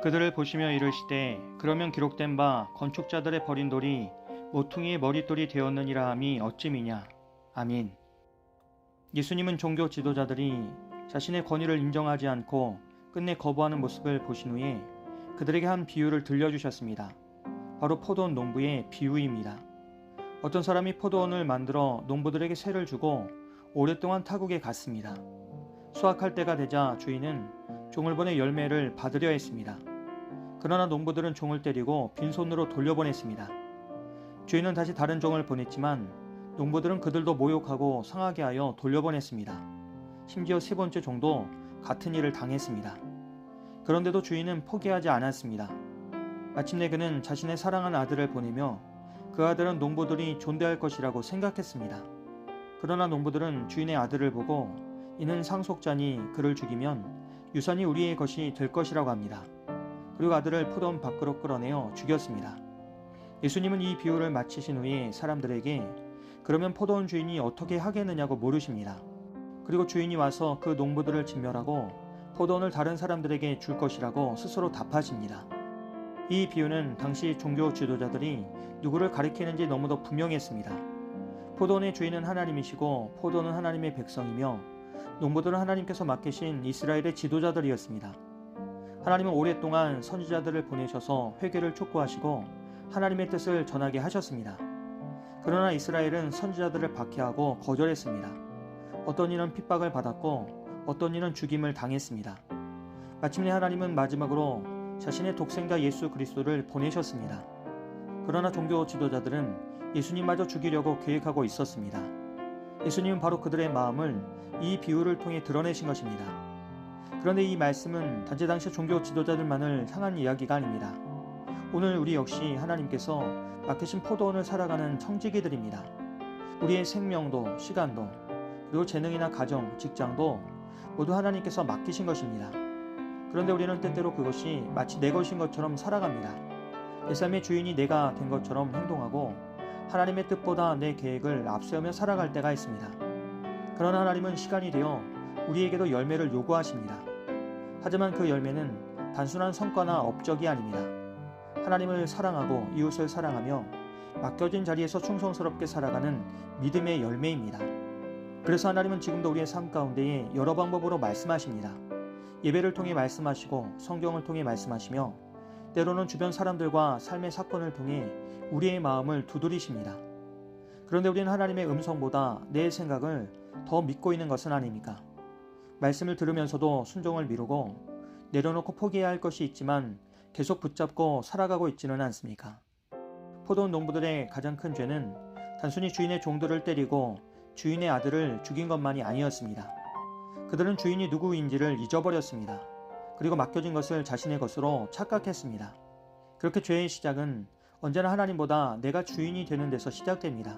그들을 보시며 이르시되 그러면 기록된 바 건축자들의 버린 돌이 모퉁이의 머릿돌이 되었느니라 함이 어찌미냐. 아민. 예수님은 종교 지도자들이 자신의 권위를 인정하지 않고 끝내 거부하는 모습을 보신 후에 그들에게 한 비유를 들려주셨습니다. 바로 포도원 농부의 비유입니다. 어떤 사람이 포도원을 만들어 농부들에게 세를 주고 오랫동안 타국에 갔습니다. 수확할 때가 되자 주인은 종을 보내 열매를 받으려 했습니다. 그러나 농부들은 종을 때리고 빈손으로 돌려보냈습니다. 주인은 다시 다른 종을 보냈지만 농부들은 그들도 모욕하고 상하게 하여 돌려보냈습니다. 심지어 세 번째 종도 같은 일을 당했습니다. 그런데도 주인은 포기하지 않았습니다. 마침내 그는 자신의 사랑하는 아들을 보내며 그 아들은 농부들이 존대할 것이라고 생각했습니다. 그러나 농부들은 주인의 아들을 보고 이는 상속자니 그를 죽이면 유산이 우리의 것이 될 것이라고 합니다. 그리고 아들을 포도원 밖으로 끌어내어 죽였습니다. 예수님은 이 비유를 마치신 후에 사람들에게 그러면 포도원 주인이 어떻게 하겠느냐고 물으십니다. 그리고 주인이 와서 그 농부들을 진멸하고 포도원을 다른 사람들에게 줄 것이라고 스스로 답하십니다. 이 비유는 당시 종교 지도자들이 누구를 가리키는지 너무도 분명했습니다. 포도원의 주인은 하나님이시고 포도원은 하나님의 백성이며 농부들은 하나님께서 맡기신 이스라엘의 지도자들이었습니다. 하나님은 오랫동안 선지자들을 보내셔서 회개를 촉구하시고 하나님의 뜻을 전하게 하셨습니다. 그러나 이스라엘은 선지자들을 박해하고 거절했습니다. 어떤 이는 핍박을 받았고 어떤 이는 죽임을 당했습니다. 마침내 하나님은 마지막으로 자신의 독생자 예수 그리스도를 보내셨습니다. 그러나 종교 지도자들은 예수님마저 죽이려고 계획하고 있었습니다. 예수님은 바로 그들의 마음을 이 비유를 통해 드러내신 것입니다. 그런데 이 말씀은 단지 당시 종교 지도자들만을 향한 이야기가 아닙니다. 오늘 우리 역시 하나님께서 맡기신 포도원을 살아가는 청지기들입니다. 우리의 생명도 시간도 그리고 재능이나 가정, 직장도 모두 하나님께서 맡기신 것입니다. 그런데 우리는 때때로 그것이 마치 내 것인 것처럼 살아갑니다. 내 삶의 주인이 내가 된 것처럼 행동하고 하나님의 뜻보다 내 계획을 앞세우며 살아갈 때가 있습니다. 그러나 하나님은 시간이 되어 우리에게도 열매를 요구하십니다. 하지만 그 열매는 단순한 성과나 업적이 아닙니다. 하나님을 사랑하고 이웃을 사랑하며 맡겨진 자리에서 충성스럽게 살아가는 믿음의 열매입니다. 그래서 하나님은 지금도 우리의 삶 가운데에 여러 방법으로 말씀하십니다. 예배를 통해 말씀하시고 성경을 통해 말씀하시며 때로는 주변 사람들과 삶의 사건을 통해 우리의 마음을 두드리십니다. 그런데 우리는 하나님의 음성보다 내 생각을 더 믿고 있는 것은 아닙니까? 말씀을 들으면서도 순종을 미루고 내려놓고 포기해야 할 것이 있지만 계속 붙잡고 살아가고 있지는 않습니까? 포도원 농부들의 가장 큰 죄는 단순히 주인의 종들을 때리고 주인의 아들을 죽인 것만이 아니었습니다. 그들은 주인이 누구인지를 잊어버렸습니다. 그리고 맡겨진 것을 자신의 것으로 착각했습니다. 그렇게 죄의 시작은 언제나 하나님보다 내가 주인이 되는 데서 시작됩니다.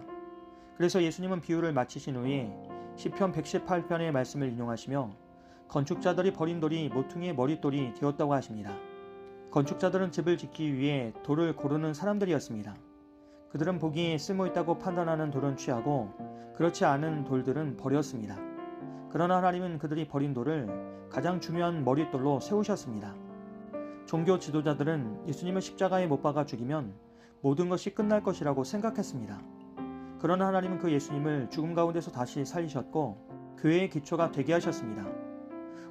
그래서 예수님은 비유를 마치신 후에 시편 118편의 말씀을 인용하시며 건축자들이 버린 돌이 모퉁이의 머릿돌이 되었다고 하십니다. 건축자들은 집을 짓기 위해 돌을 고르는 사람들이었습니다. 그들은 보기에 쓸모있다고 판단하는 돌은 취하고 그렇지 않은 돌들은 버렸습니다. 그러나 하나님은 그들이 버린 돌을 가장 중요한 머릿돌로 세우셨습니다. 종교 지도자들은 예수님을 십자가에 못 박아 죽이면 모든 것이 끝날 것이라고 생각했습니다. 그러나 하나님은 그 예수님을 죽음 가운데서 다시 살리셨고 교회의 기초가 되게 하셨습니다.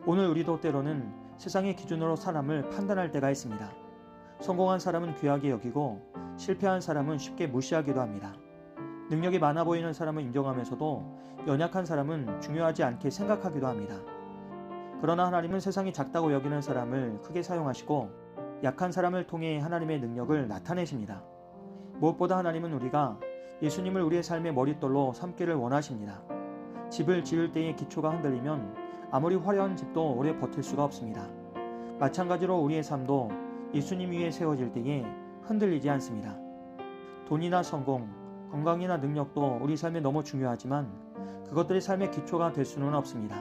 오늘 우리도 때로는 세상의 기준으로 사람을 판단할 때가 있습니다. 성공한 사람은 귀하게 여기고 실패한 사람은 쉽게 무시하기도 합니다. 능력이 많아 보이는 사람은 인정하면서도 연약한 사람은 중요하지 않게 생각하기도 합니다. 그러나 하나님은 세상이 작다고 여기는 사람을 크게 사용하시고 약한 사람을 통해 하나님의 능력을 나타내십니다. 무엇보다 하나님은 우리가 예수님을 우리의 삶의 머릿돌로 삼기를 원하십니다. 집을 지을 때의 기초가 흔들리면 아무리 화려한 집도 오래 버틸 수가 없습니다. 마찬가지로 우리의 삶도 예수님 위에 세워질 때에 흔들리지 않습니다. 돈이나 성공, 건강이나 능력도 우리 삶에 너무 중요하지만 그것들이 삶의 기초가 될 수는 없습니다.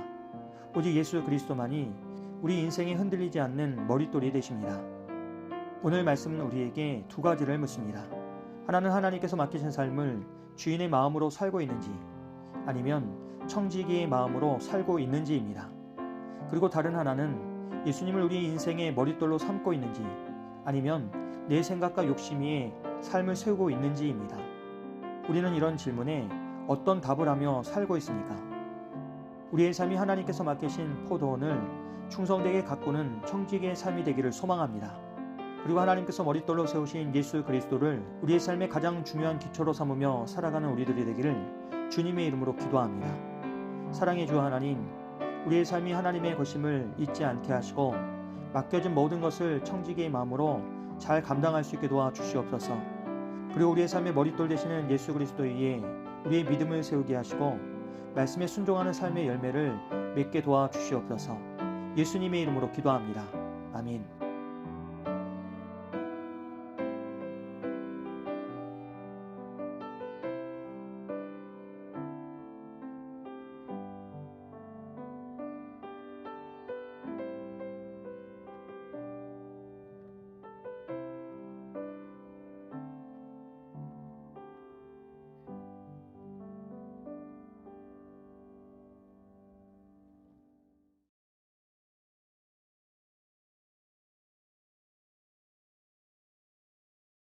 오직 예수 그리스도만이 우리 인생에 흔들리지 않는 머릿돌이 되십니다. 오늘 말씀은 우리에게 두 가지를 묻습니다. 하나는 하나님께서 맡기신 삶을 주인의 마음으로 살고 있는지 아니면 청지기의 마음으로 살고 있는지입니다. 그리고 다른 하나는 예수님을 우리 인생의 머릿돌로 삼고 있는지 아니면 내 생각과 욕심 위에 삶을 세우고 있는지입니다. 우리는 이런 질문에 어떤 답을 하며 살고 있습니까? 우리의 삶이 하나님께서 맡기신 포도원을 충성되게 가꾸는 청지기의 삶이 되기를 소망합니다. 그리고 하나님께서 머릿돌로 세우신 예수 그리스도를 우리의 삶의 가장 중요한 기초로 삼으며 살아가는 우리들이 되기를 주님의 이름으로 기도합니다. 사랑의 주 하나님, 우리의 삶이 하나님의 것임을 잊지 않게 하시고 맡겨진 모든 것을 청지기의 마음으로 잘 감당할 수 있게 도와주시옵소서. 그리고 우리의 삶의 머릿돌 되시는 예수 그리스도 위에 우리의 믿음을 세우게 하시고 말씀에 순종하는 삶의 열매를 맺게 도와주시옵소서. 예수님의 이름으로 기도합니다. 아멘.